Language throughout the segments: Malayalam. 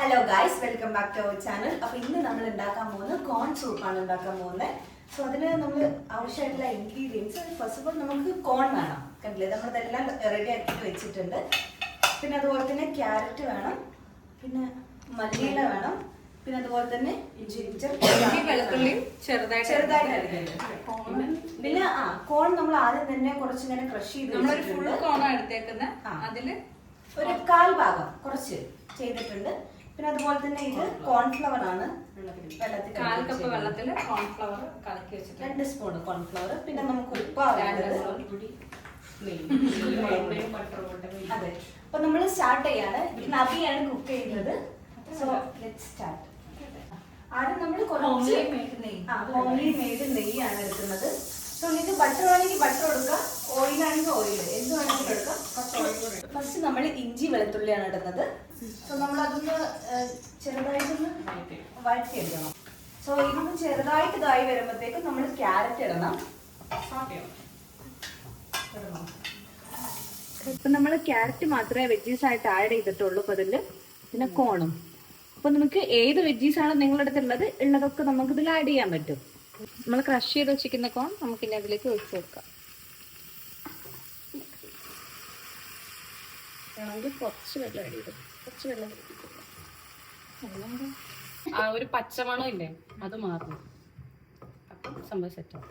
Hello guys, welcome back to our channel. അപ്പോൾ ഇന്ന് നമ്മൾ ഉണ്ടാക്കാൻ പോകുന്നത് കോൺ സൂപ്പാണ് ഉണ്ടാക്കാൻ പോകുന്നത്. സോ അതിന് നമ്മൾ ആവശ്യമായിട്ടുള്ള ഇൻഗ്രീഡിയൻസ്, ഫസ്റ്റ് ഓഫ് ഓൾ നമുക്ക് കോൺ വേണം. കണ്ടില്ലേ, നമ്മളതെല്ലാം റെഡി ആക്കിയിട്ട് വെച്ചിട്ടുണ്ട്. പിന്നെ അതുപോലെ തന്നെ ക്യാരറ്റ് വേണം, പിന്നെ മല്ലിയില വേണം, പിന്നെ അതുപോലെ തന്നെ ജിഞ്ചർ, വെളുത്തുള്ളി ചെറുതായിട്ട് അരിഞ്ഞത്. പിന്നെ കോൺ നമ്മൾ ആദ്യം തന്നെ കുറച്ചിങ്ങനെ ക്രഷ് ചെയ്ത് നമ്മളൊരു ഫുൾ കോണാണ് എടുത്തേക്കുന്നത്. അതില് ഒരു 1/4 ഭാഗം കുറച്ച് ചെയ്തിട്ടുണ്ട്. പിന്നെ അതുപോലെ തന്നെ ഇത് കോൺഫ്ലവർ ആണ്, 1/4 കപ്പ് വെള്ളത്തില് കോൺഫ്ലവർ കലക്കി വെച്ചിട്ട് 2 സ്പൂൺ കോൺഫ്ലവർ. പിന്നെ നമുക്ക് ഉപ്പ് അതെ. അപ്പൊ നമ്മൾ സ്റ്റാർട്ട് ചെയ്യാണ്. നബിയാണ് കുക്ക് ചെയ്യുന്നത്. So let's start. ആദ്യം നമ്മൾ കുറച്ച് ഹോംലി മെയ്ഡ് നെയ്യാണ് എടുക്കുന്നത്. സോ നിങ്ങൾക്ക് ബട്ടർ വേണമെങ്കിൽ ബട്ടർ കൊടുക്കാം, ഓയിൽ ആണെങ്കിൽ ഓയിൽ, എന്ത് വേണമെങ്കിലും എടുക്കാം. ഫസ്റ്റ് നമ്മൾ ഇഞ്ചി വെളുത്തുള്ളിയാണ് ഇടുന്നത്. സോ നമ്മൾ അതൊന്ന് ചെറുതായിട്ടൊന്ന് വഴറ്റിയെടുക്കണം. സോ ഇതൊന്ന് ചെറുതായിട്ട് ഇതായി വരുമ്പോഴത്തേക്കും നമ്മൾ ക്യാരറ്റ് ഇടണം. ഇപ്പൊ നമ്മൾ ക്യാരറ്റ് മാത്രമേ വെജീസ് ആയിട്ട് ആഡ് ചെയ്തിട്ടുള്ളൂ. അപ്പൊ അതില് പിന്നെ കോണും. അപ്പൊ നമുക്ക് ഏത് വെജീസ് ആണ് നിങ്ങളുടെ അടുത്തുള്ളത് ഉള്ളതൊക്കെ നമുക്ക് ഇതിൽ ആഡ് ചെയ്യാൻ പറ്റും. നമ്മൾ ക്രഷ് ചെയ്ത് വെച്ചിരിക്കുന്ന കോൺ നമുക്ക് ഇനി അതിലേക്ക് ഒഴിച്ചു കൊടുക്കാം. കുറച്ച് വെള്ളം ആഡ് ചെയ്തു, കുറച്ച് വെള്ളം ആ ഒരു പച്ചമണം ഇല്ലേ അത് മാറും. അപ്പം സംഭവം സെറ്റാവും.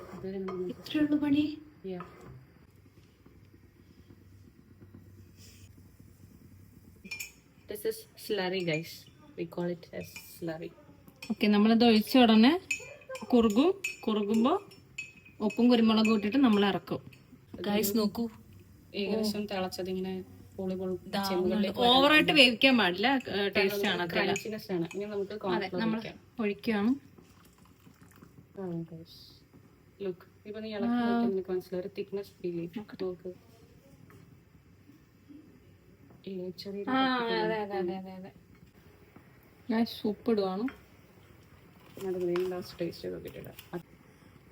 ഇത്രയുള്ളൂ പണി. This is slurry, guys. We call it as slurry. Okay, നമ്മളിത് ഒഴിച്ച ഉടനെ കുറുകുമ്പോൾ ഉപ്പും കുരുമുളകും ഇട്ടിട്ട് നമ്മൾ ഇറക്കും. ഗൈസ് നോക്കൂ, ഏകദേശം തിളച്ചത് ഇങ്ങനെ ഓവറായിട്ട് വേവിക്കാൻ പാടില്ല. ടേസ്റ്റ് ആണ്, ഇനി നമുക്ക് നമ്മൾ ഒഴിക്കുകയാണ്. ലുക്ക്, ഇപ്പൊ നീ ഇളക്കി മനസ്സിലായി ഒരു തിക്നെസ് ഫീൽ ചെയ്യും. നോക്ക്, ഞാൻ സൂപ്പ് ഇടുവാണ്.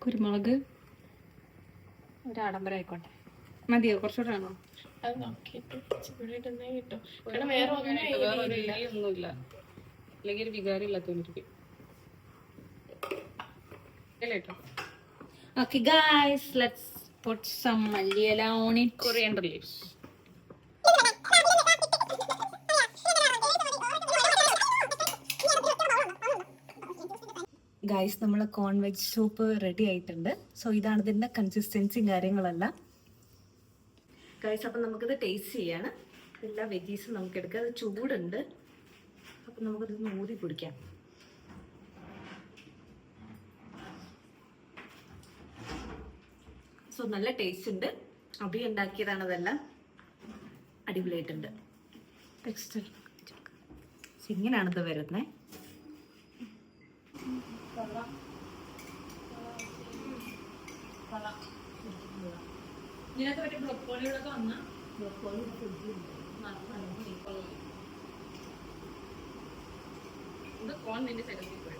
കുരുമുളക് ഒരു ആഡംബരം ആയിക്കോട്ടെ. മതിയോ? കുറച്ചുകൂടെ ആണോ? ഒന്നുമില്ല, അല്ലെങ്കിൽ ഒരു വികാരം ഇല്ലാത്തോണ്ടിരിക്കും. Okay guys, let's put some മല്ലിയില on it. Coriander leaves. Guys, നമ്മൾ കോൺ വെജ് സൂപ്പ് റെഡി ആയിട്ടുണ്ട്. സോ ഇതാണ് ഇതിൻ്റെ കൺസിസ്റ്റൻസിയും കാര്യങ്ങളെല്ലാം. ഗൈസ്, അപ്പം നമുക്കിത് ടേസ്റ്റ് ചെയ്യാണ്. എല്ലാ വെജീസും നമുക്ക് എടുക്കാം. അത് ചൂടുണ്ട്, അപ്പം നമുക്കിത് ഊതി കുടിക്കാം. സോ നല്ല ടേസ്റ്റ് ഉണ്ട്. അഭി ഉണ്ടാക്കിയതാണ് അതെല്ലാം. അടിപൊളിയായിട്ടുണ്ട്. ടെക്സ്റ്റർ ഇങ്ങനെയാണിത് വരുന്നത്. ഇതിനകത്ത് പറ്റിയ ബ്രൊക്കോളിയോടൊക്കെ വന്ന കോൺ നിന്റെ സെലക്ട്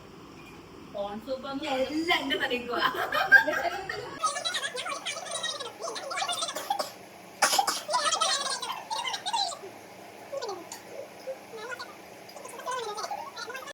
കോൺ സൂപ്പ് എല്ലാം എന്റെ തലയ്ക്കുക.